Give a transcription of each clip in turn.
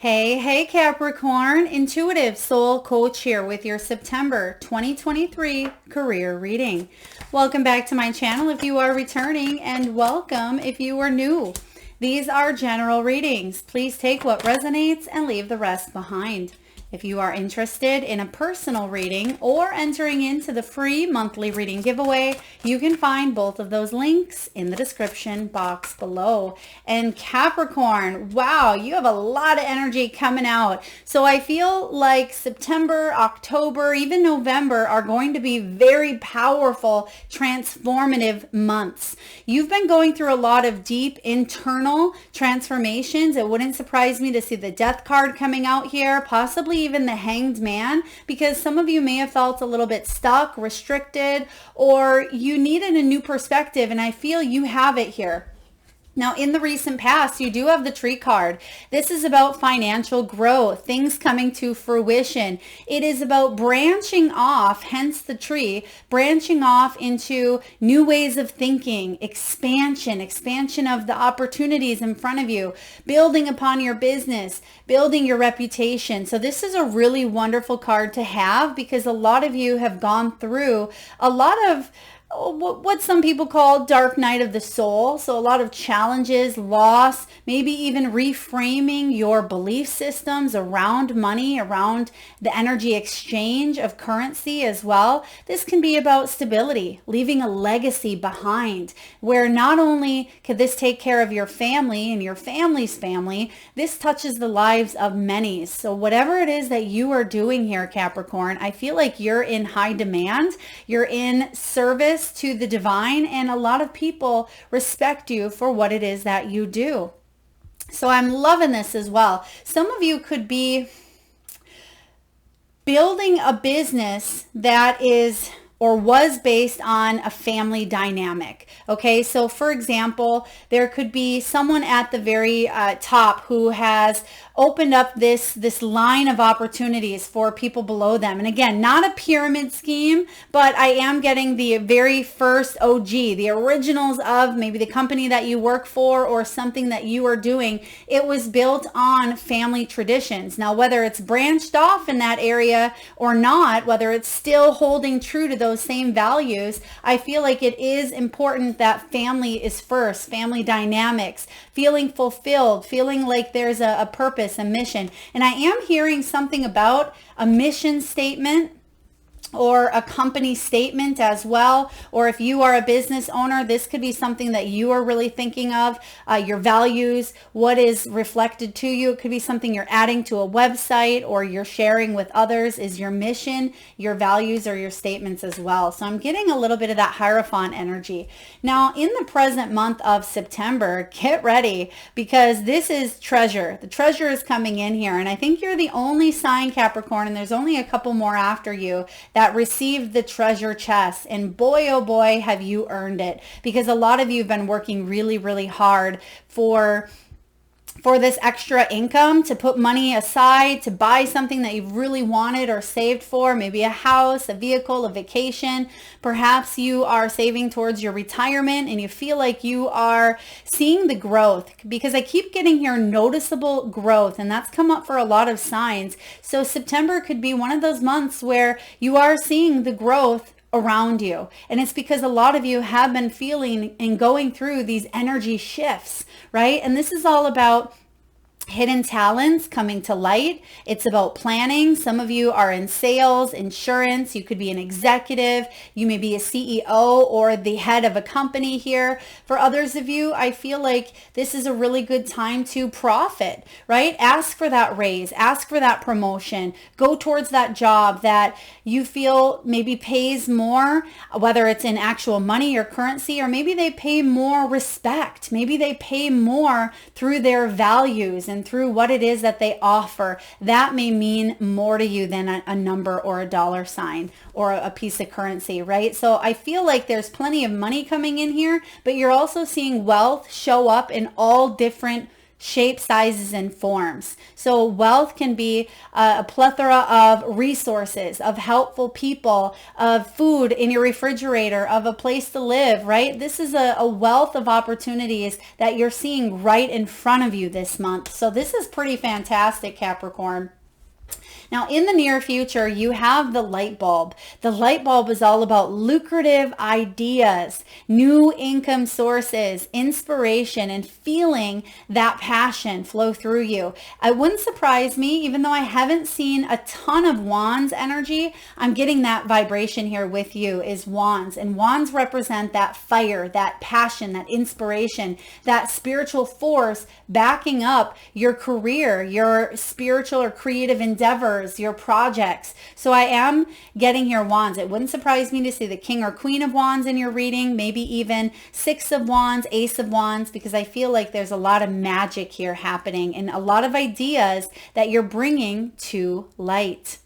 Hey Capricorn, intuitive soul coach here with your September 2023 career reading. Welcome back to my channel if you are returning, and welcome if you are new. These are general readings. Please take what resonates and leave the rest behind. If you are interested in a personal reading or entering into the free monthly reading giveaway, you can find both of those links in the description box below. And Capricorn, wow, you have a lot of energy coming out. So I feel like September, October, even November are going to be very powerful, transformative months. You've been going through a lot of deep internal transformations. It wouldn't surprise me to see the Death card coming out here, possibly even the Hanged Man, because some of you may have felt a little bit stuck, restricted, or you needed a new perspective, and I feel you have it here. Now, in the recent past, you do have the Tree card. This is about financial growth, things coming to fruition. It is about branching off, hence the tree, branching off into new ways of thinking, expansion of the opportunities in front of you, building upon your business, building your reputation. So this is a really wonderful card to have because a lot of you have gone through a lot of what some people call dark night of the soul. So a lot of challenges, loss, maybe even reframing your belief systems around money, around the energy exchange of currency as well. This can be about stability, leaving a legacy behind, where not only could this take care of your family and your family's family, this touches the lives of many. So whatever it is that you are doing here, Capricorn, I feel like you're in high demand. You're in service to the divine, and a lot of people respect you for what it is that you do. So I'm loving this as well. Some of you could be building a business that is or was based on a family dynamic. Okay, so for example, there could be someone at the very top who has opened up this line of opportunities for people below them. And again, not a pyramid scheme, but I am getting the very first OG, the originals of maybe the company that you work for or something that you are doing. It was built on family traditions. Now, whether it's branched off in that area or not, whether it's still holding true to those same values, I feel like it is important that family is first, family dynamics, feeling fulfilled, feeling like there's a purpose, a mission. And I am hearing something about a mission statement or a company statement as well. Or if you are a business owner, this could be something that you are really thinking of, your values, what is reflected to you. It could be something you're adding to a website or you're sharing with others is your mission, your values, or your statements as well. So I'm getting a little bit of that Hierophant energy. Now, in the present month of September, get ready because this is treasure. The treasure is coming in here. And I think you're the only sign, Capricorn, and there's only a couple more after you that received the treasure chest. And boy, oh boy, have you earned it, because a lot of you have been working really, really hard for this extra income, to put money aside, to buy something that you've really wanted or saved for, maybe a house, a vehicle, a vacation. Perhaps you are saving towards your retirement and you feel like you are seeing the growth, because I keep getting here noticeable growth, and that's come up for a lot of signs. So September could be one of those months where you are seeing the growth around you. And it's because a lot of you have been feeling and going through these energy shifts, right? And this is all about hidden talents coming to light. It's about planning. Some of you are in sales, insurance. You could be an executive. You may be a CEO or the head of a company here. For others of you, I feel like this is a really good time to profit, right? Ask for that raise, ask for that promotion, go towards that job that you feel maybe pays more, whether it's in actual money or currency, or maybe they pay more respect. Maybe they pay more through their values and through what it is that they offer. That may mean more to you than a number or a dollar sign or a piece of currency, right? So I feel like there's plenty of money coming in here, but you're also seeing wealth show up in all different shapes, sizes, and forms. So wealth can be a plethora of resources, of helpful people, of food in your refrigerator, of a place to live, right? This is a wealth of opportunities that you're seeing right in front of you this month. So this is pretty fantastic, Capricorn. Now, in the near future, you have the light bulb. The light bulb is all about lucrative ideas, new income sources, inspiration, and feeling that passion flow through you. It wouldn't surprise me, even though I haven't seen a ton of wands energy, I'm getting that vibration here with you is wands. And wands represent that fire, that passion, that inspiration, that spiritual force backing up your career, your spiritual or creative endeavors, your projects. So I am getting here wands. It wouldn't surprise me to see the king or queen of wands in your reading, maybe even six of wands, ace of wands, because I feel like there's a lot of magic here happening and a lot of ideas that you're bringing to light.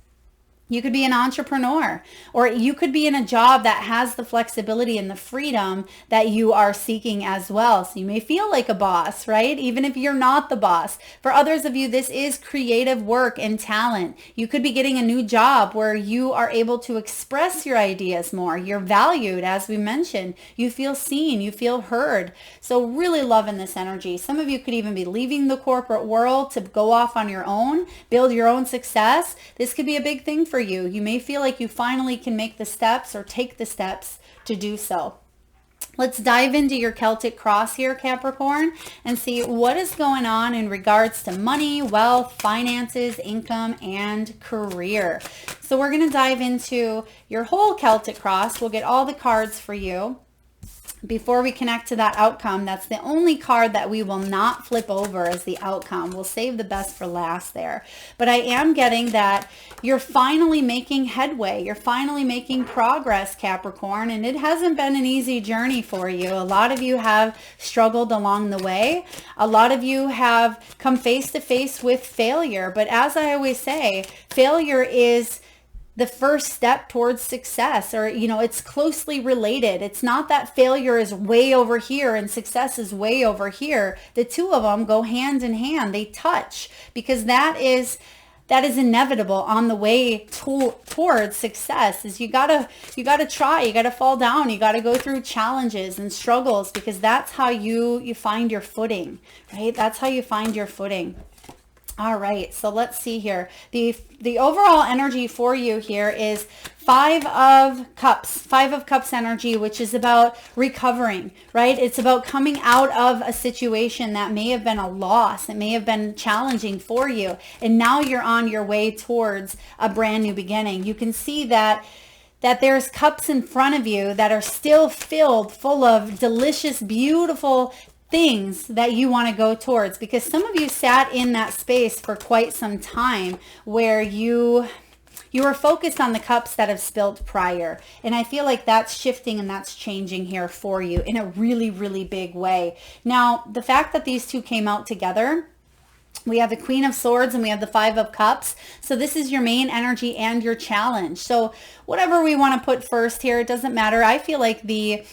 You could be an entrepreneur, or you could be in a job that has the flexibility and the freedom that you are seeking as well. So you may feel like a boss, right? Even if you're not the boss. For others of you, this is creative work and talent. You could be getting a new job where you are able to express your ideas more. You're valued, as we mentioned. You feel seen, you feel heard. So really loving this energy. Some of you could even be leaving the corporate world to go off on your own, build your own success. This could be a big thing for you. You may feel like you finally can make the steps or take the steps to do so. Let's dive into your Celtic cross here, Capricorn, and see what is going on in regards to money, wealth, finances, income, and career. So we're going to dive into your whole Celtic cross. We'll get all the cards for you. Before we connect to that outcome, that's the only card that we will not flip over as the outcome. We'll save the best for last there. But I am getting that you're finally making headway. You're finally making progress, Capricorn, and it hasn't been an easy journey for you. A lot of you have struggled along the way. A lot of you have come face to face with failure. But as I always say, failure is the first step towards success, or, it's closely related. It's not that failure is way over here and success is way over here. The two of them go hand in hand. They touch, because that is inevitable on the way towards success. Is you gotta try, you gotta fall down, you gotta go through challenges and struggles, because that's how you find your footing, right? That's how you find your footing. All right, so let's see here. The overall energy for you here is Five of Cups energy, which is about recovering, right? It's about coming out of a situation that may have been a loss. It may have been challenging for you. And now you're on your way towards a brand new beginning. You can see that there's cups in front of you that are still full of delicious, beautiful things that you want to go towards, because some of you sat in that space for quite some time where you were focused on the cups that have spilled prior. And I feel like that's shifting and that's changing here for you in a really, really big way. Now, the fact that these two came out together, we have the Queen of Swords and we have the Five of Cups. So this is your main energy and your challenge. So whatever we want to put first here, it doesn't matter. I feel like the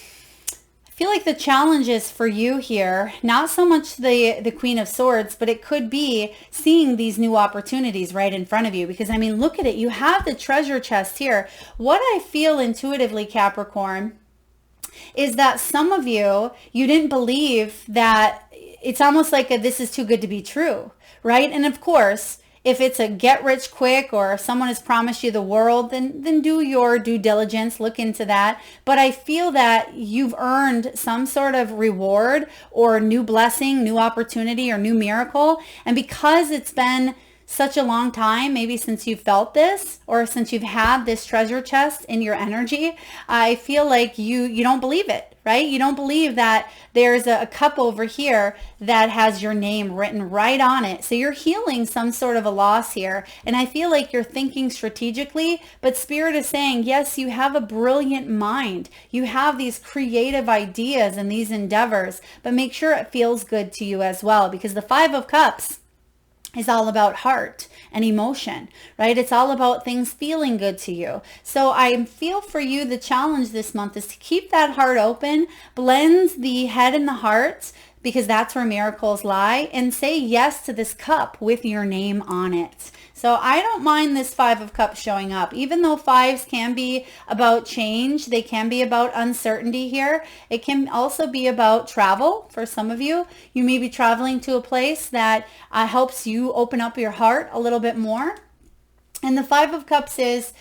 challenge is for you here, not so much the Queen of Swords, but it could be seeing these new opportunities right in front of you. Because, I mean, look at it. You have the treasure chest here. What I feel intuitively, Capricorn, is that some of you didn't believe that. It's almost like this is too good to be true, right? And of course, if it's a get rich quick, or if someone has promised you the world, then do your due diligence, look into that. But I feel that you've earned some sort of reward or new blessing, new opportunity, or new miracle. And because it's been such a long time, maybe since you felt this, or since you've had this treasure chest in your energy, I feel like you don't believe it, right? You don't believe that there's a cup over here that has your name written right on it. So you're healing some sort of a loss here. And I feel like you're thinking strategically, but Spirit is saying, yes, you have a brilliant mind. You have these creative ideas and these endeavors, but make sure it feels good to you as well, because the Five of Cups is all about heart and emotion, right? It's all about things feeling good to you. So I feel for you, the challenge this month is to keep that heart open, blend the head and the heart, because that's where miracles lie, and say yes to this cup with your name on it. So I don't mind this Five of Cups showing up, even though fives can be about change. They can be about uncertainty here. It can also be about travel. For some of you, you may be traveling to a place that helps you open up your heart a little bit more. And the Five of Cups is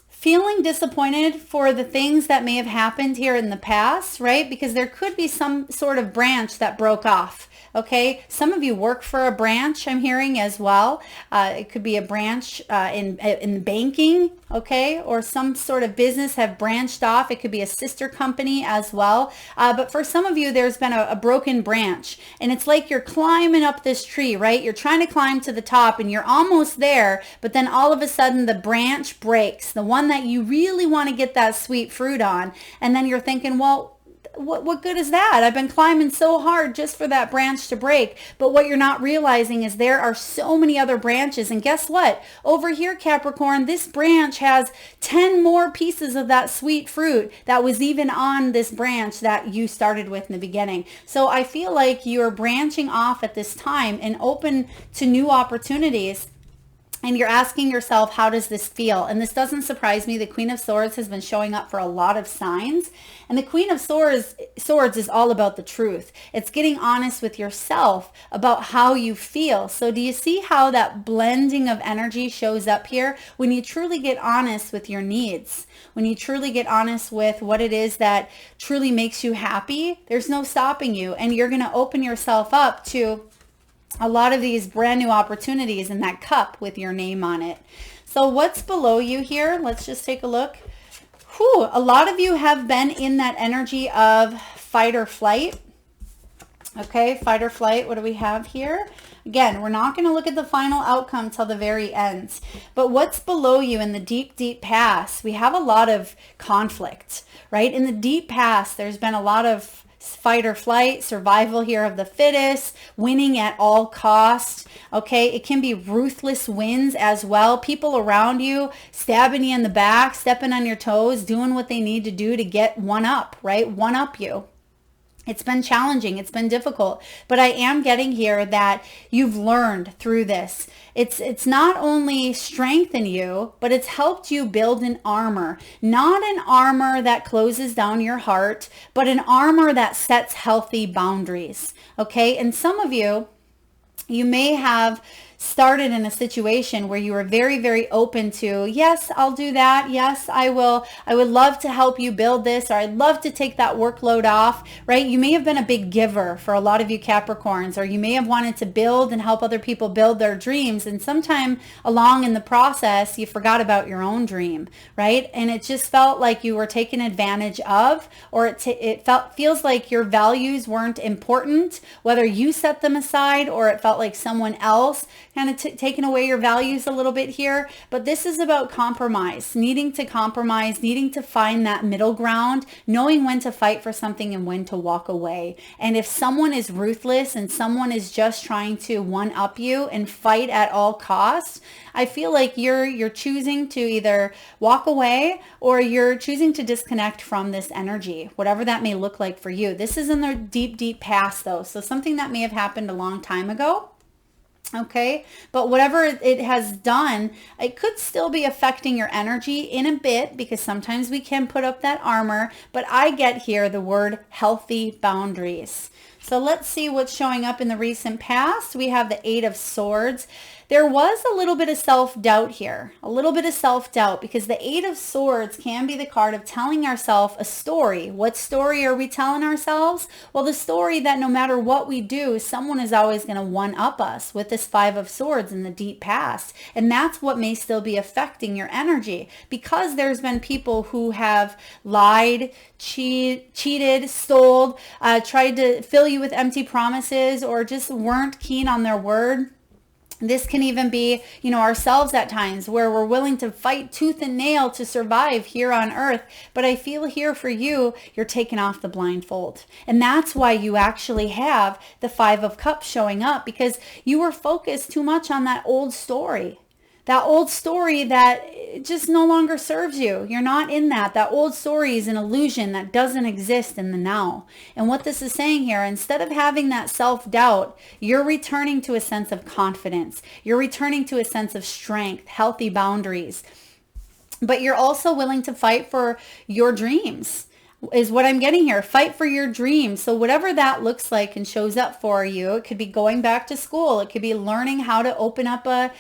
feeling disappointed for the things that may have happened here in the past, right? Because there could be some sort of branch that broke off. Okay, some of you work for a branch, I'm hearing as well. It could be a branch in banking, okay, or some sort of business have branched off. It could be a sister company as well. But for some of you, there's been a broken branch, and it's like you're climbing up this tree, right? You're trying to climb to the top, and you're almost there, but then all of a sudden the branch breaks, the one that you really want to get that sweet fruit on, and then you're thinking, well, what good is that? I've been climbing so hard just for that branch to break. But what you're not realizing is there are so many other branches. And guess what? Over here, Capricorn, this branch has 10 more pieces of that sweet fruit that was even on this branch that you started with in the beginning. So I feel like you're branching off at this time and open to new opportunities. And you're asking yourself, how does this feel? And this doesn't surprise me. The Queen of Swords has been showing up for a lot of signs. And the Queen of Swords is all about the truth. It's getting honest with yourself about how you feel. So do you see how that blending of energy shows up here? When you truly get honest with your needs, when you truly get honest with what it is that truly makes you happy, there's no stopping you. And you're going to open yourself up to a lot of these brand new opportunities in that cup with your name on it. So what's below you here? Let's just take a look. Whew, a lot of you have been in that energy of fight or flight. Okay, fight or flight. What do we have here? Again, we're not going to look at the final outcome till the very end. But what's below you in the deep, deep past? We have a lot of conflict, right? In the deep past, there's been a lot of fight or flight, survival here of the fittest, winning at all costs. Okay, it can be ruthless wins as well. People around you stabbing you in the back, stepping on your toes, doing what they need to do to get one up, right? One up you. It's been challenging. It's been difficult, but I am getting here that you've learned through this. It's not only strengthened you, but it's helped you build an armor, not an armor that closes down your heart, but an armor that sets healthy boundaries. Okay. And some of you may have started in a situation where you were very, very open to, yes, I'll do that. Yes, I will. I would love to help you build this, or I'd love to take that workload off, right? You may have been a big giver for a lot of you Capricorns, or you may have wanted to build and help other people build their dreams. And sometime along in the process, you forgot about your own dream, right? And it just felt like you were taken advantage of, or it feels like your values weren't important, whether you set them aside or it felt like someone else kind of taking away your values a little bit here. But this is about compromise, needing to compromise, needing to find that middle ground, knowing when to fight for something and when to walk away. And if someone is ruthless and someone is just trying to one up you and fight at all costs, I feel like you're choosing to either walk away or you're choosing to disconnect from this energy, whatever that may look like for you. This is in the deep, deep past though. So something that may have happened a long time ago. Okay, but whatever it has done, it could still be affecting your energy in a bit, because sometimes we can put up that armor, but I get here the word healthy boundaries. So let's see what's showing up in the recent past. We have the Eight of Swords. There was a little bit of self-doubt here, a little bit of self-doubt, because the Eight of Swords can be the card of telling ourselves a story. What story are we telling ourselves? Well, the story that no matter what we do, someone is always going to one-up us with this Five of Swords in the deep past. And that's what may still be affecting your energy, because there's been people who have lied, cheated, stole, tried to fill you with empty promises, or just weren't keen on their word. This can even be, ourselves at times, where we're willing to fight tooth and nail to survive here on earth. But I feel here for you, you're taking off the blindfold. And that's why you actually have the Five of Cups showing up, because you were focused too much on that old story. that old story that just no longer serves you. You're not in that. That old story is an illusion that doesn't exist in the now. And what this is saying here, instead of having that self-doubt, you're returning to a sense of confidence. You're returning to a sense of strength, healthy boundaries. But you're also willing to fight for your dreams, is what I'm getting here. Fight for your dreams. So whatever that looks like and shows up for you, it could be going back to school. It could be learning how to open up a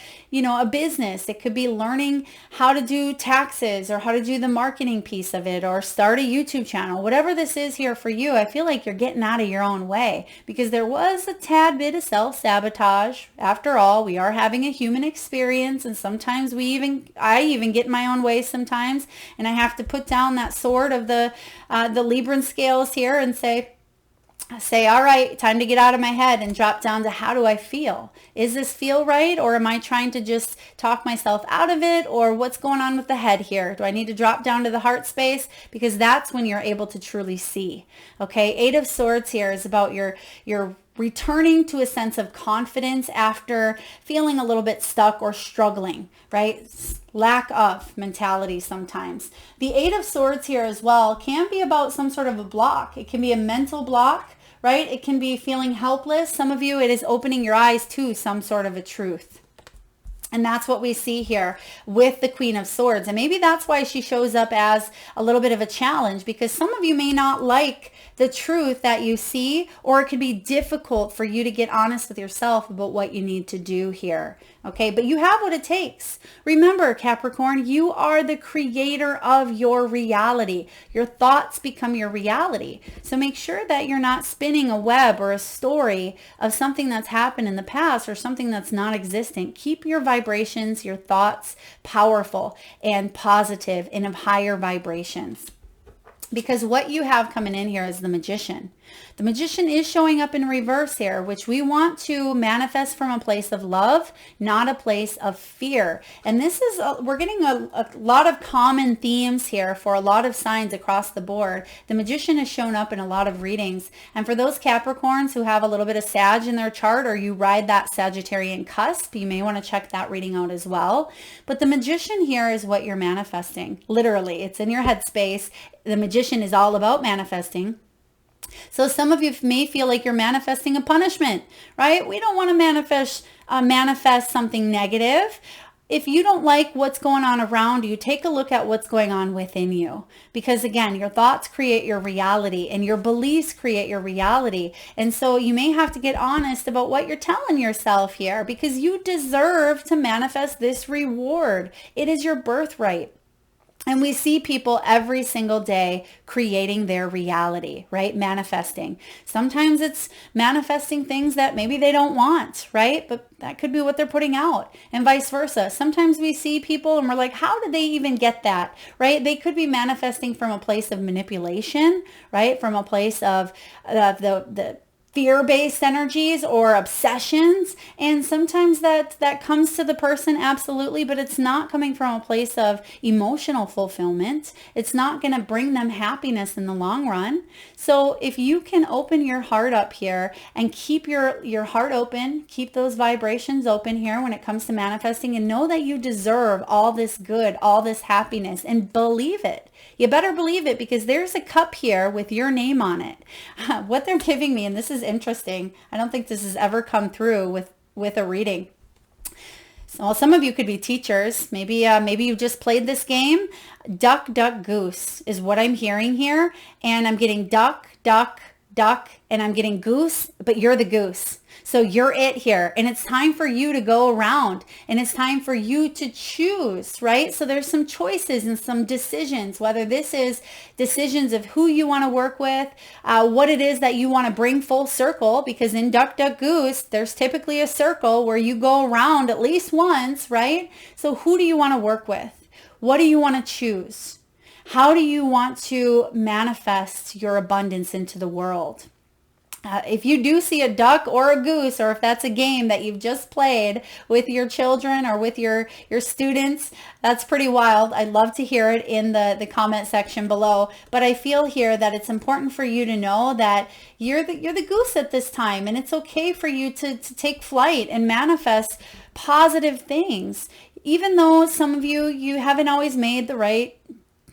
business. It could be learning how to do taxes or how to do the marketing piece of it or start a YouTube channel. Whatever this is here for you, I feel like you're getting out of your own way because there was a tad bit of self-sabotage. After all, we are having a human experience, and sometimes I even get in my own way sometimes, and I have to put down that sword of the Libran scales here and say, all right, time to get out of my head and drop down to how do I feel? Is this feel right? Or am I trying to just talk myself out of it? Or what's going on with the head here? Do I need to drop down to the heart space? Because that's when you're able to truly see. Okay, Eight of Swords here is about your returning to a sense of confidence after feeling a little bit stuck or struggling, right? Lack of mentality sometimes. The Eight of Swords here as well can be about some sort of a block. It can be a mental block, right? It can be feeling helpless. Some of you, it is opening your eyes to some sort of a truth. And that's what we see here with the Queen of Swords. And maybe that's why she shows up as a little bit of a challenge, because some of you may not like the truth that you see, or it could be difficult for you to get honest with yourself about what you need to do here. Okay, but you have what it takes. Remember, Capricorn, you are the creator of your reality. Your thoughts become your reality. So make sure that you're not spinning a web or a story of something that's happened in the past or something that's not existent. Keep your vibrations, your thoughts powerful and positive and of higher vibrations. Because what you have coming in here is the Magician. The Magician is showing up in reverse here, which we want to manifest from a place of love, not a place of fear. And this is, we're getting a lot of common themes here for a lot of signs across the board. The Magician has shown up in a lot of readings. And for those Capricorns who have a little bit of Sag in their chart, or you ride that Sagittarian cusp, you may want to check that reading out as well. But the Magician here is what you're manifesting. Literally, it's in your headspace. The Magician is all about manifesting. So some of you may feel like you're manifesting a punishment, right? We don't want to manifest something negative. If you don't like what's going on around you, take a look at what's going on within you. Because again, your thoughts create your reality and your beliefs create your reality. And so you may have to get honest about what you're telling yourself here, because you deserve to manifest this reward. It is your birthright. And we see people every single day creating their reality, right? Manifesting. Sometimes it's manifesting things that maybe they don't want, right? But that could be what they're putting out, and vice versa. Sometimes we see people and we're like, how did they even get that, right? They could be manifesting from a place of manipulation, right? From a place of the fear-based energies or obsessions. And sometimes that comes to the person, absolutely, but it's not coming from a place of emotional fulfillment. It's not going to bring them happiness in the long run. So if you can open your heart up here and keep your heart open, keep those vibrations open here when it comes to manifesting, and know that you deserve all this good, all this happiness, and believe it. You better believe it, because there's a cup here with your name on it. What they're giving me, and this is interesting, I don't think this has ever come through with a reading. So some of you could be teachers. Maybe you just played this game. Duck, duck, goose is what I'm hearing here. And I'm getting duck, duck, duck, and I'm getting goose, but you're the goose. So you're it here, and it's time for you to go around, and it's time for you to choose, right? So there's some choices and some decisions, whether this is decisions of who you want to work with, what it is that you want to bring full circle, because in Duck, Duck, Goose, there's typically a circle where you go around at least once, right? So who do you want to work with? What do you want to choose? How do you want to manifest your abundance into the world? If you do see a duck or a goose, or if that's a game that you've just played with your children or with your students, that's pretty wild. I'd love to hear it in the comment section below. But I feel here that it's important for you to know that you're the goose at this time, and it's okay for you to take flight and manifest positive things. even though some of you, you haven't always made the right,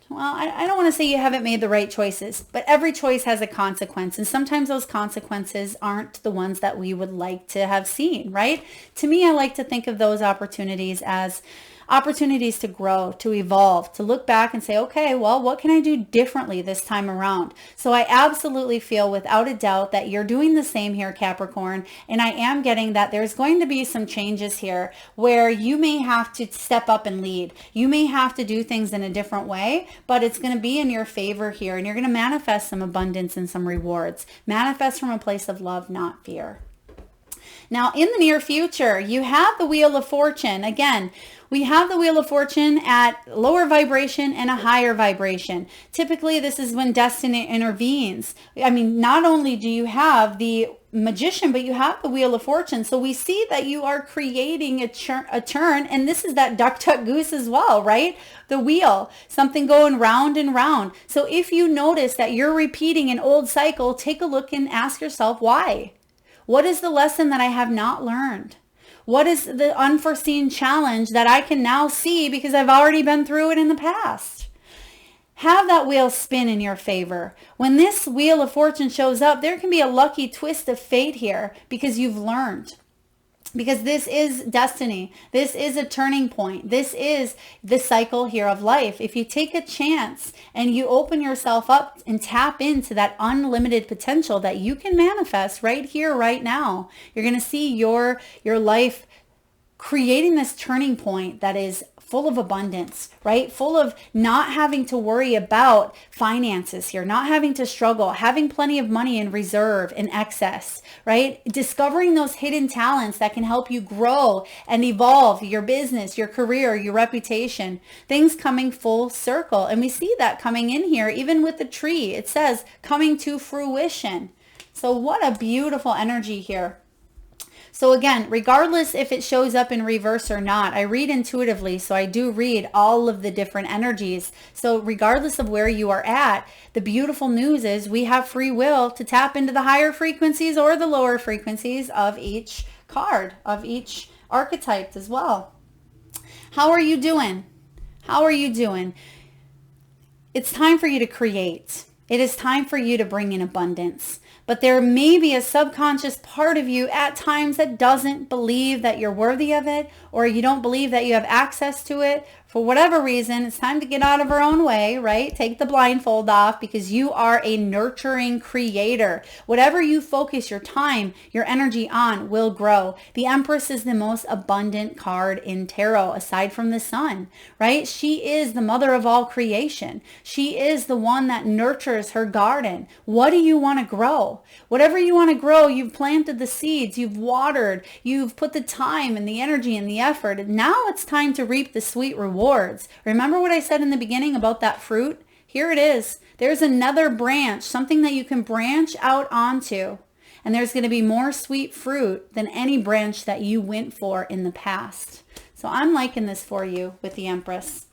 well, I don't want to say you haven't made the right choices, but every choice has a consequence. And sometimes those consequences aren't the ones that we would like to have seen, right? To me, I like to think of those opportunities as opportunities to grow, to evolve, to look back and say, okay, well, what can I do differently this time around? So I absolutely feel without a doubt that you're doing the same here, Capricorn. And I am getting that there's going to be some changes here where you may have to step up and lead. You may have to do things in a different way, but it's going to be in your favor here. And you're going to manifest some abundance and some rewards. Manifest from a place of love, not fear. Now, in the near future, you have the Wheel of Fortune. Again, we have the Wheel of Fortune at lower vibration and a higher vibration. Typically, this is when destiny intervenes. I mean, not only do you have the Magician, but you have the Wheel of Fortune. So we see that you are creating a turn, and this is that duck, duck, goose as well, right? The wheel, something going round and round. So if you notice that you're repeating an old cycle, take a look and ask yourself why. What is the lesson that I have not learned? What is the unforeseen challenge that I can now see because I've already been through it in the past? Have that wheel spin in your favor. When this Wheel of Fortune shows up, there can be a lucky twist of fate here because you've learned. Because this is destiny. This is a turning point. This is the cycle here of life. If you take a chance and you open yourself up and tap into that unlimited potential that you can manifest right here, right now, you're going to see your life creating this turning point that is full of abundance, right? Full of not having to worry about finances here, not having to struggle, having plenty of money in reserve, in excess, right? Discovering those hidden talents that can help you grow and evolve your business, your career, your reputation, things coming full circle. And we see that coming in here, even with the tree. It says coming to fruition. So what a beautiful energy here. So again, regardless if it shows up in reverse or not, I read intuitively, so I do read all of the different energies. So regardless of where you are at, the beautiful news is we have free will to tap into the higher frequencies or the lower frequencies of each card, of each archetype as well. How are you doing? How are you doing? It's time for you to create. It is time for you to bring in abundance. But there may be a subconscious part of you at times that doesn't believe that you're worthy of it, or you don't believe that you have access to it. For whatever reason, it's time to get out of our own way, right? Take the blindfold off because you are a nurturing creator. Whatever you focus your time, your energy on will grow. The Empress is the most abundant card in tarot aside from the Sun, right? She is the mother of all creation. She is the one that nurtures her garden. What do you want to grow? Whatever you want to grow, you've planted the seeds, you've watered, you've put the time and the energy and the effort. And now it's time to reap the sweet rewards. Remember what I said in the beginning about that fruit? Here it is. There's another branch, something that you can branch out onto. And there's going to be more sweet fruit than any branch that you went for in the past. So I'm liking this for you with the Empress.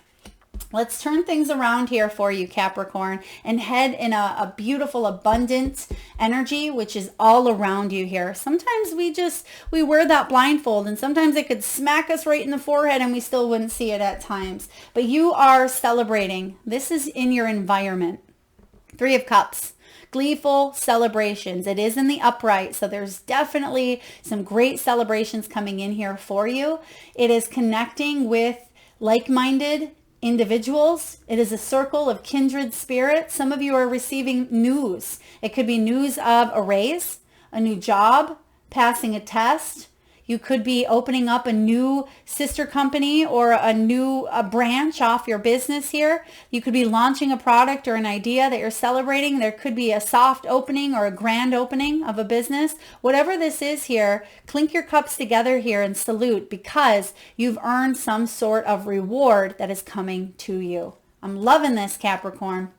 Let's turn things around here for you, Capricorn, and head in a beautiful, abundant energy, which is all around you here. Sometimes we wear that blindfold, and sometimes it could smack us right in the forehead and we still wouldn't see it at times. But you are celebrating. This is in your environment. 3 of Cups. Gleeful celebrations. It is in the upright, so there's definitely some great celebrations coming in here for you. It is connecting with like-minded individuals. It is a circle of kindred spirits. Some of you are receiving news. It could be news of a raise, a new job, passing a test. You could be opening up a new sister company or a new branch off your business here. You could be launching a product or an idea that you're celebrating. There could be a soft opening or a grand opening of a business. Whatever this is here, clink your cups together here and salute because you've earned some sort of reward that is coming to you. I'm loving this, Capricorn.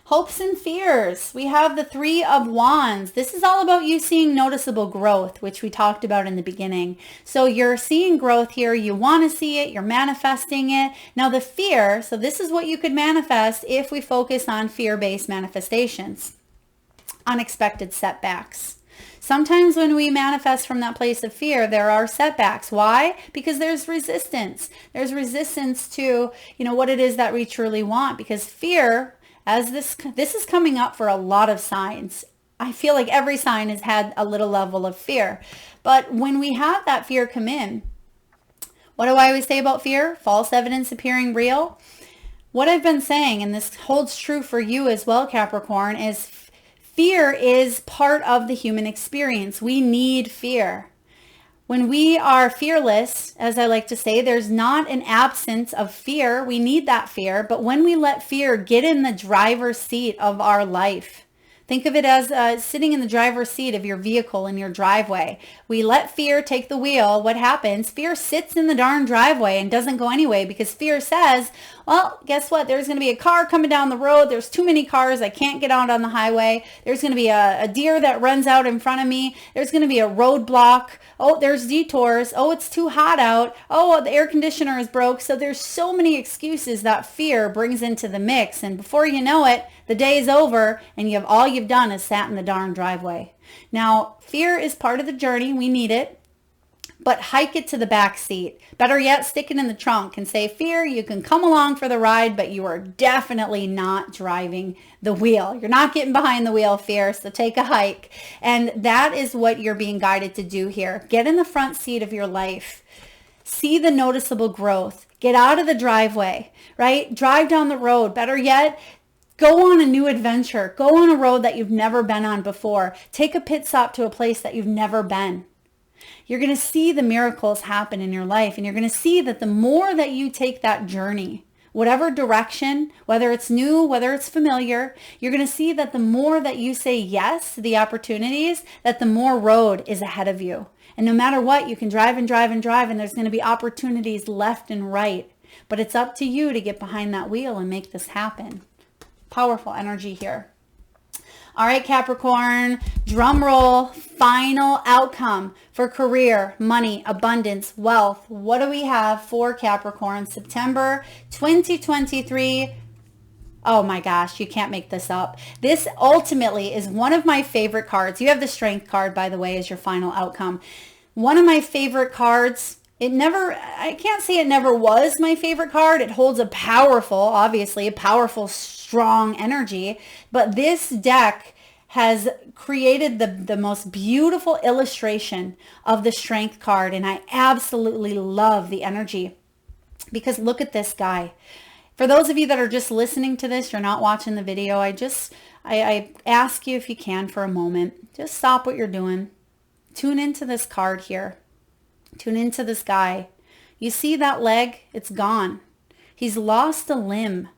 Hopes and fears. We have the 3 of Wands. This is all about you seeing noticeable growth, which we talked about in the beginning. So you're seeing growth here. You want to see it. You're manifesting it. Now the fear, so this is what you could manifest if we focus on fear-based manifestations. Unexpected setbacks. Sometimes when we manifest from that place of fear, there are setbacks. Why? Because there's resistance. There's resistance to, what it is that we truly want, because fear, as this is coming up for a lot of signs. I feel like every sign has had a little level of fear. But when we have that fear come in, what do I always say about fear? False evidence appearing real. What I've been saying, and this holds true for you as well, Capricorn, is fear is part of the human experience. We need fear. When we are fearless, as I like to say, there's not an absence of fear. We need that fear. But when we let fear get in the driver's seat of our life, think of it as sitting in the driver's seat of your vehicle in your driveway. We let fear take the wheel. What happens? Fear sits in the darn driveway and doesn't go anyway, because fear says, well, guess what? There's going to be a car coming down the road. There's too many cars. I can't get out on the highway. There's going to be a deer that runs out in front of me. There's going to be a roadblock. Oh, there's detours. Oh, it's too hot out. Oh, the air conditioner is broke. So there's so many excuses that fear brings into the mix. And before you know it, the day is over and all you've done is sat in the darn driveway. Now, fear is part of the journey. We need it. But hike it to the back seat. Better yet, stick it in the trunk and say, fear, you can come along for the ride, but you are definitely not driving the wheel. You're not getting behind the wheel, fear, so take a hike. And that is what you're being guided to do here. Get in the front seat of your life. See the noticeable growth. Get out of the driveway, right? Drive down the road. Better yet, go on a new adventure. Go on a road that you've never been on before. Take a pit stop to a place that you've never been. You're going to see the miracles happen in your life, and you're going to see that the more that you take that journey, whatever direction, whether it's new, whether it's familiar, you're going to see that the more that you say yes to the opportunities, that the more road is ahead of you. And no matter what, you can drive and drive and drive, and there's going to be opportunities left and right. But it's up to you to get behind that wheel and make this happen. Powerful energy here. All right, Capricorn, drum roll, final outcome for career, money, abundance, wealth. What do we have for Capricorn? September 2023. Oh my gosh, you can't make this up. This ultimately is one of my favorite cards. You have the Strength card, by the way, as your final outcome. One of my favorite cards. I can't say it never was my favorite card. It holds a powerful, strong energy. But this deck has created the most beautiful illustration of the Strength card. And I absolutely love the energy, because look at this guy. For those of you that are just listening to this, you're not watching the video, I ask you, if you can, for a moment, just stop what you're doing. Tune into this card here. Tune into this guy. You see that leg? It's gone. He's lost a limb.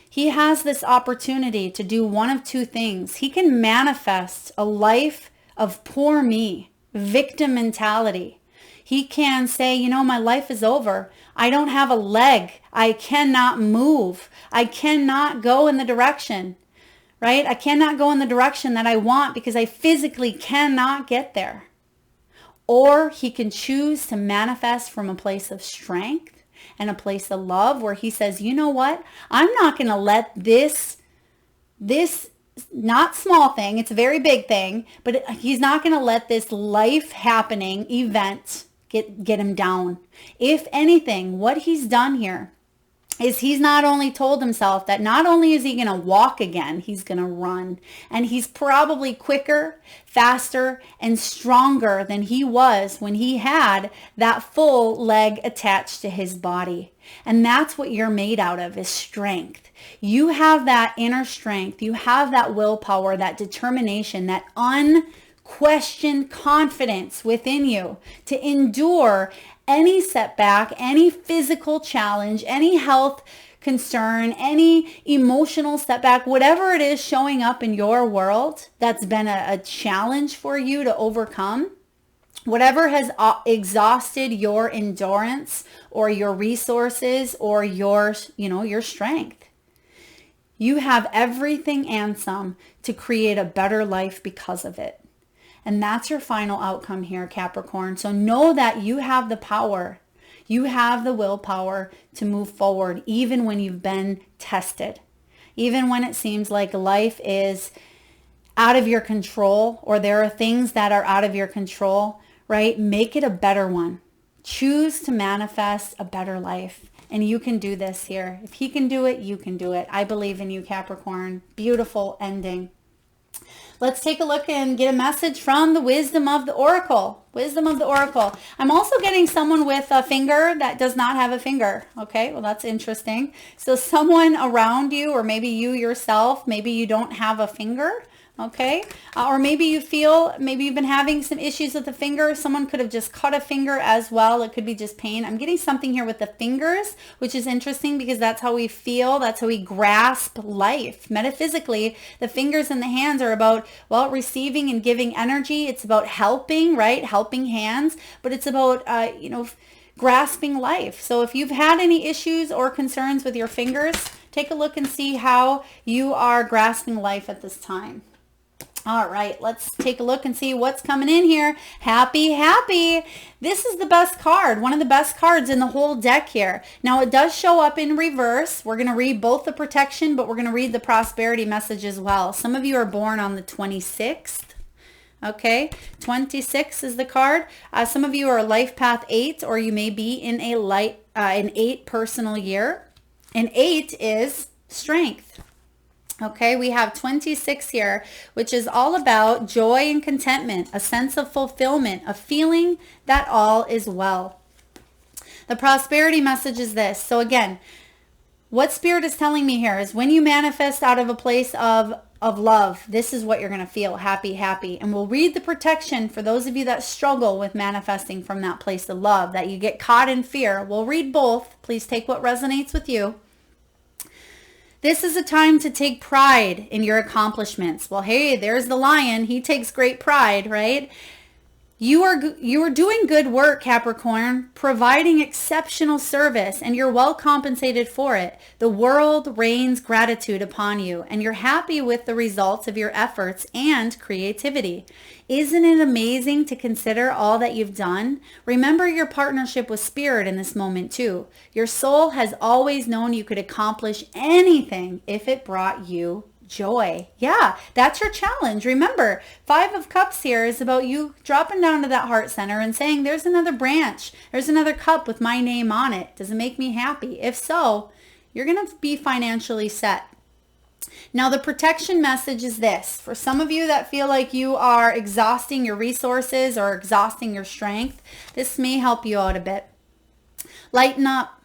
He has this opportunity to do one of two things. He can manifest a life of poor me, victim mentality. He can say, my life is over. I don't have a leg. I cannot move. I cannot go in the direction, right? I cannot go in the direction that I want because I physically cannot get there. Or he can choose to manifest from a place of strength and a place of love, where he says, you know what? I'm not going to let this not small thing, it's a very big thing, but he's not going to let this life happening event get him down. If anything, what he's done here is he's not only told himself that not only is he going to walk again, he's going to run. And he's probably quicker, faster, and stronger than he was when he had that full leg attached to his body. And that's what you're made out of, is strength. You have that inner strength. You have that willpower, that determination, that unquestioned confidence within you to endure any setback, any physical challenge, any health concern, any emotional setback, whatever it is showing up in your world that's been a challenge for you to overcome, whatever has exhausted your endurance or your resources or your strength. You have everything and some to create a better life because of it. And that's your final outcome here, Capricorn. So know that you have the power. You have the willpower to move forward, even when you've been tested. Even when it seems like life is out of your control, or there are things that are out of your control, right? Make it a better one. Choose to manifest a better life. And you can do this here. If he can do it, you can do it. I believe in you, Capricorn. Beautiful ending. Let's take a look and get a message from the wisdom of the oracle. Wisdom of the oracle. I'm also getting someone with a finger that does not have a finger. Okay, well, that's interesting. So someone around you, or maybe you yourself, maybe you don't have a finger. Okay, or maybe you feel, maybe you've been having some issues with the finger. Someone could have just cut a finger as well. It could be just pain. I'm getting something here with the fingers, which is interesting because that's how we feel. That's how we grasp life. Metaphysically, the fingers and the hands are about, well, receiving and giving energy. It's about helping, right? Helping hands, but it's about, grasping life. So if you've had any issues or concerns with your fingers, take a look and see how you are grasping life at this time. All right, let's take a look and see what's coming in here. Happy, happy. This is the best card, one of the best cards in the whole deck here. Now, it does show up in reverse. We're going to read both the protection, but we're going to read the prosperity message as well. Some of you are born on the 26th. Okay, 26 is the card. Some of you are life path 8, or you may be in an 8 personal year. And 8 is strength. Okay, we have 26 here, which is all about joy and contentment, a sense of fulfillment, a feeling that all is well. The prosperity message is this. So again, what Spirit is telling me here is when you manifest out of a place of love, this is what you're going to feel, happy, happy. And we'll read the protection for those of you that struggle with manifesting from that place of love, that you get caught in fear. We'll read both. Please take what resonates with you. This is a time to take pride in your accomplishments. Well, hey, there's the lion. He takes great pride, right? You are doing good work, Capricorn, providing exceptional service, and you're well compensated for it. The world rains gratitude upon you, and you're happy with the results of your efforts and creativity. Isn't it amazing to consider all that you've done? Remember your partnership with Spirit in this moment too. Your soul has always known you could accomplish anything if it brought you joy. Yeah, that's your challenge. Remember, 5 of Cups here is about you dropping down to that heart center and saying, there's another branch. There's another cup with my name on it. Does it make me happy? If so, you're going to be financially set. Now, the protection message is this. For some of you that feel like you are exhausting your resources or exhausting your strength, this may help you out a bit. Lighten up,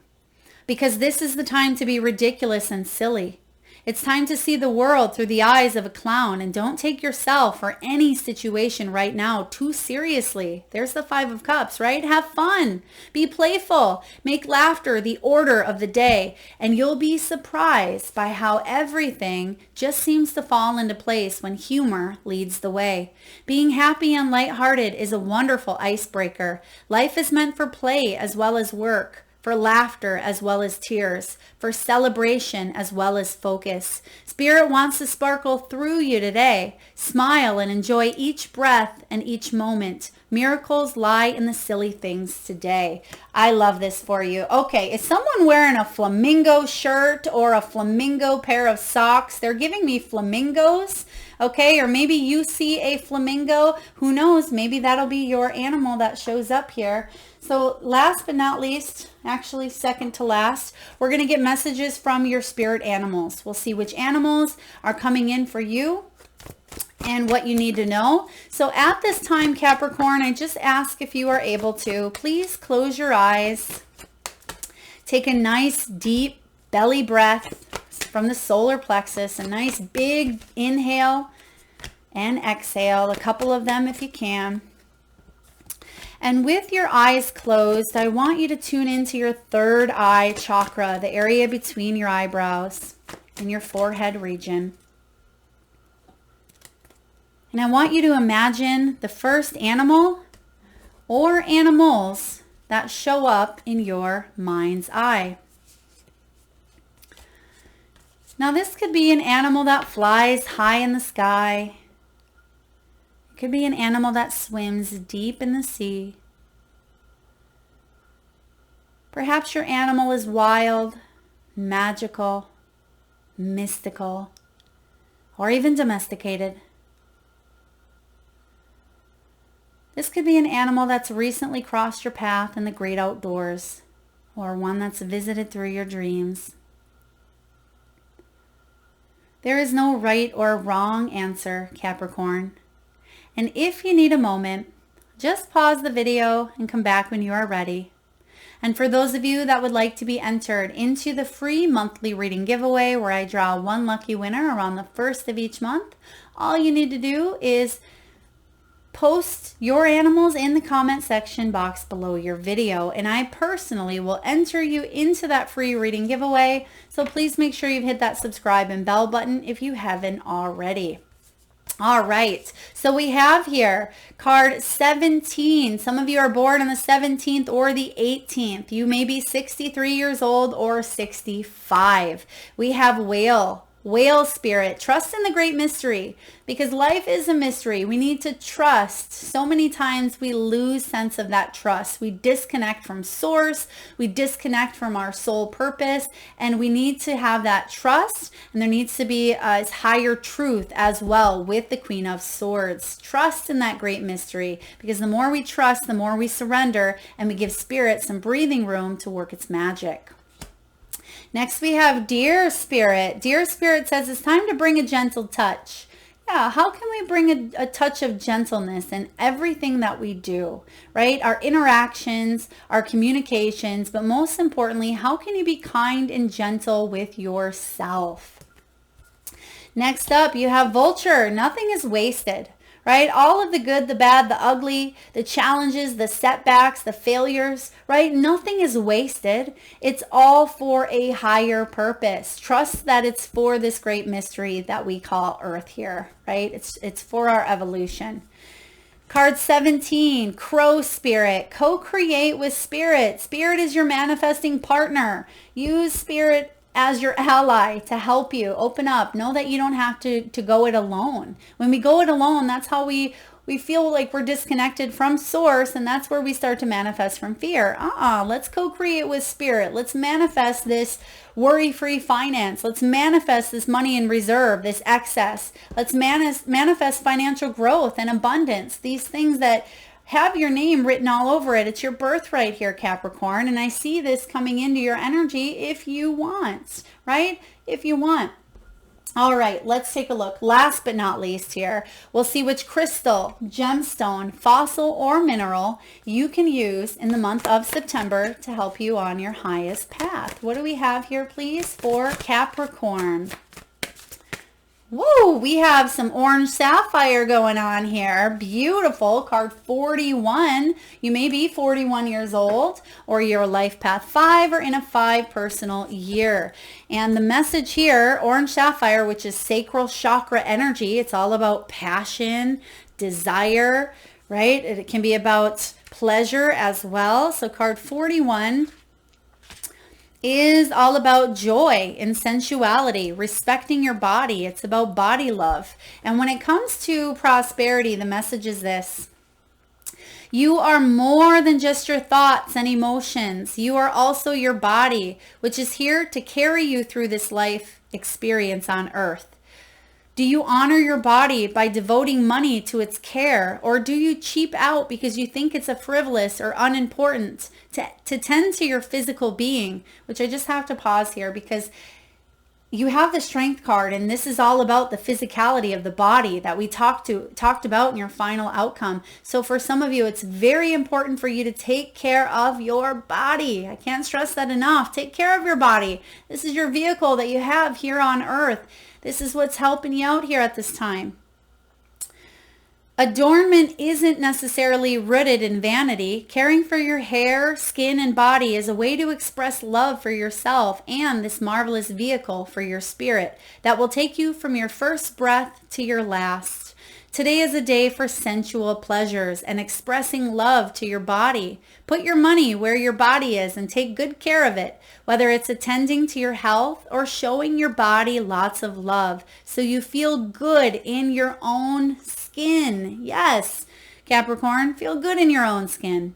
because this is the time to be ridiculous and silly. It's time to see the world through the eyes of a clown, and don't take yourself or any situation right now too seriously. There's the 5 of Cups, right? Have fun. Be playful. Make laughter the order of the day, and you'll be surprised by how everything just seems to fall into place when humor leads the way. Being happy and lighthearted is a wonderful icebreaker. Life is meant for play as well as work, for laughter as well as tears, for celebration as well as focus. Spirit wants to sparkle through you today. Smile and enjoy each breath and each moment. Miracles lie in the silly things today. I love this for you. Okay, is someone wearing a flamingo shirt or a flamingo pair of socks? They're giving me flamingos. Okay, or maybe you see a flamingo. Who knows? Maybe that'll be your animal that shows up here. So last but not least, actually second to last, we're going to get messages from your spirit animals. We'll see which animals are coming in for you and what you need to know. So at this time, Capricorn, I just ask if you are able to, please close your eyes. Take a nice deep belly breath from the solar plexus, a nice big inhale and exhale, a couple of them if you can. And with your eyes closed, I want you to tune into your third eye chakra, the area between your eyebrows and your forehead region. And I want you to imagine the first animal or animals that show up in your mind's eye. Now, this could be an animal that flies high in the sky. It could be an animal that swims deep in the sea. Perhaps your animal is wild, magical, mystical, or even domesticated. This could be an animal that's recently crossed your path in the great outdoors, or one that's visited through your dreams. There is no right or wrong answer, Capricorn. And if you need a moment, just pause the video and come back when you are ready. And for those of you that would like to be entered into the free monthly reading giveaway where I draw one lucky winner around the first of each month, all you need to do is post your animals in the comment section box below your video, and I personally will enter you into that free reading giveaway. So please make sure you've hit that subscribe and bell button if you haven't already. All right, so we have here card 17. Some of you are born on the 17th or the 18th. You may be 63 years old or 65. We have Whale spirit. Trust in the great mystery, because life is a mystery. We need to trust. So many times we lose sense of that trust. We disconnect from source. We disconnect from our soul purpose, and we need to have that trust. And there needs to be a higher truth as well with the Queen of Swords. Trust in that great mystery, because the more we trust, the more we surrender, and we give spirit some breathing room to work its magic. Next we have Deer Spirit. Deer Spirit says it's time to bring a gentle touch. Yeah, how can we bring a touch of gentleness in everything that we do, right? Our interactions, our communications, but most importantly, how can you be kind and gentle with yourself? Next up, you have Vulture. Nothing is wasted. Right? All of the good, the bad, the ugly, the challenges, the setbacks, the failures, right? Nothing is wasted. It's all for a higher purpose. Trust that it's for this great mystery that we call Earth here, right? It's for our evolution. Card 17, Crow Spirit. Co-create with Spirit. Spirit is your manifesting partner. Use Spirit as your ally to help you open up. Know that you don't have to go it alone. When we go it alone, that's how we feel like we're disconnected from source, and that's where we start to manifest from fear. Let's co-create with Spirit. Let's manifest this worry-free finance. Let's manifest this money in reserve, this excess. Let's manifest financial growth and abundance. These things that have your name written all over it. It's your birthright here, Capricorn. And I see this coming into your energy if you want, right? If you want. All right, let's take a look. Last but not least here, we'll see which crystal, gemstone, fossil, or mineral you can use in the month of September to help you on your highest path. What do we have here, please, for Capricorn? Whoa, we have some orange sapphire going on here. Beautiful. Card 41. You may be 41 years old, or you're life path 5, or in a 5 personal year. And the message here, orange sapphire, which is sacral chakra energy. It's all about passion, desire, right? It can be about pleasure as well. So card 41 is all about joy and sensuality, respecting your body. It's about body love. And when it comes to prosperity, the message is this: you are more than just your thoughts and emotions. You are also your body, which is here to carry you through this life experience on earth. Do you honor your body by devoting money to its care, or do you cheap out because you think it's a frivolous or unimportant to tend to your physical being? Which I just have to pause here, because you have the Strength card, and this is all about the physicality of the body that we talked about in your final outcome. So for some of you, it's very important for you to take care of your body. I can't stress that enough. Take care of your body. This is your vehicle that you have here on earth. This is what's helping you out here at this time. Adornment isn't necessarily rooted in vanity. Caring for your hair, skin, and body is a way to express love for yourself and this marvelous vehicle for your spirit that will take you from your first breath to your last. Today is a day for sensual pleasures and expressing love to your body. Put your money where your body is and take good care of it, whether it's attending to your health or showing your body lots of love so you feel good in your own skin. Yes, Capricorn, feel good in your own skin.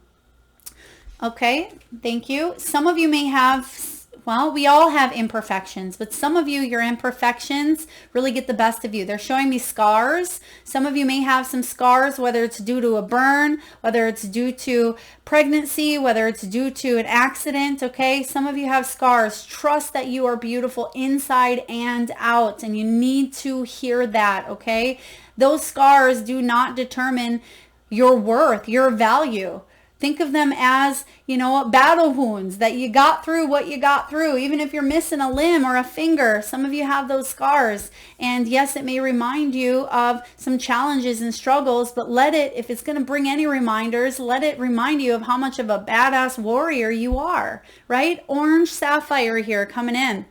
Okay, thank you. Some of you may have Well, we all have imperfections, but some of you, your imperfections really get the best of you. They're showing me scars. Some of you may have some scars, whether it's due to a burn, whether it's due to pregnancy, whether it's due to an accident, okay? Some of you have scars. Trust that you are beautiful inside and out, and you need to hear that, okay? Those scars do not determine your worth, your value. Think of them as, battle wounds that you got through what you got through. Even if you're missing a limb or a finger, some of you have those scars. And yes, it may remind you of some challenges and struggles, but if it's going to bring any reminders, let it remind you of how much of a badass warrior you are, right? Orange sapphire here coming in.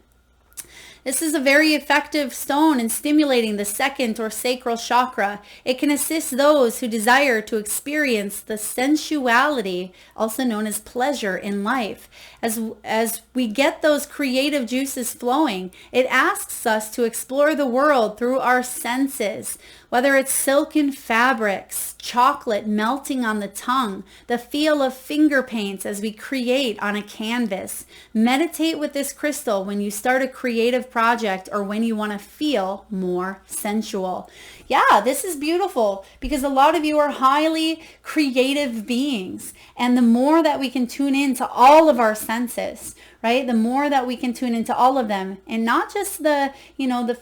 This is a very effective stone in stimulating the second or sacral chakra. It can assist those who desire to experience the sensuality, also known as pleasure in life. As we get those creative juices flowing, it asks us to explore the world through our senses. Whether it's silken fabrics, chocolate melting on the tongue, the feel of finger paints as we create on a canvas. Meditate with this crystal when you start a creative project or when you want to feel more sensual. Yeah, this is beautiful because a lot of you are highly creative beings. And the more that we can tune into all of our senses, right? The more that we can tune into all of them, and not just the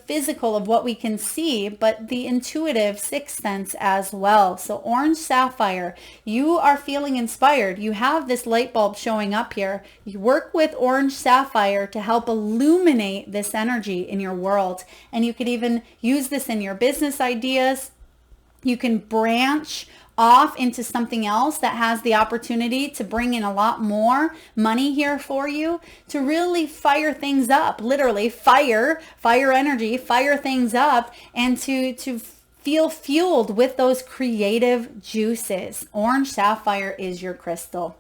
physical of what we can see, but the intuitive sixth sense as well. So orange sapphire, you are feeling inspired. You have this light bulb showing up here. You work with orange sapphire to help illuminate this energy in your world. And you could even use this in your business ideas. You can branch off into something else that has the opportunity to bring in a lot more money here for you, to really fire things up, literally fire energy, fire things up, and to feel fueled with those creative juices. Orange sapphire is your crystal.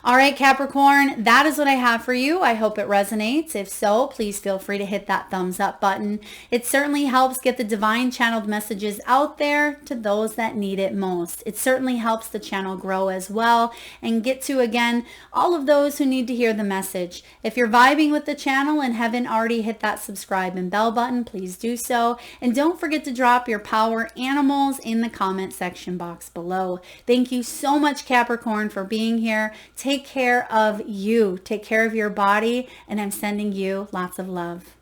All right, Capricorn, that is what I have for you. I hope it resonates. If so, please feel free to hit that thumbs up button. It certainly helps get the divine channeled messages out there to those that need it most. It certainly helps the channel grow as well and get to, again, all of those who need to hear the message. If you're vibing with the channel and haven't already hit that subscribe and bell button, please do so. And don't forget to drop your power animals in the comment section box below. Thank you so much, Capricorn, for being here. Take care of you. Take care of your body, and I'm sending you lots of love.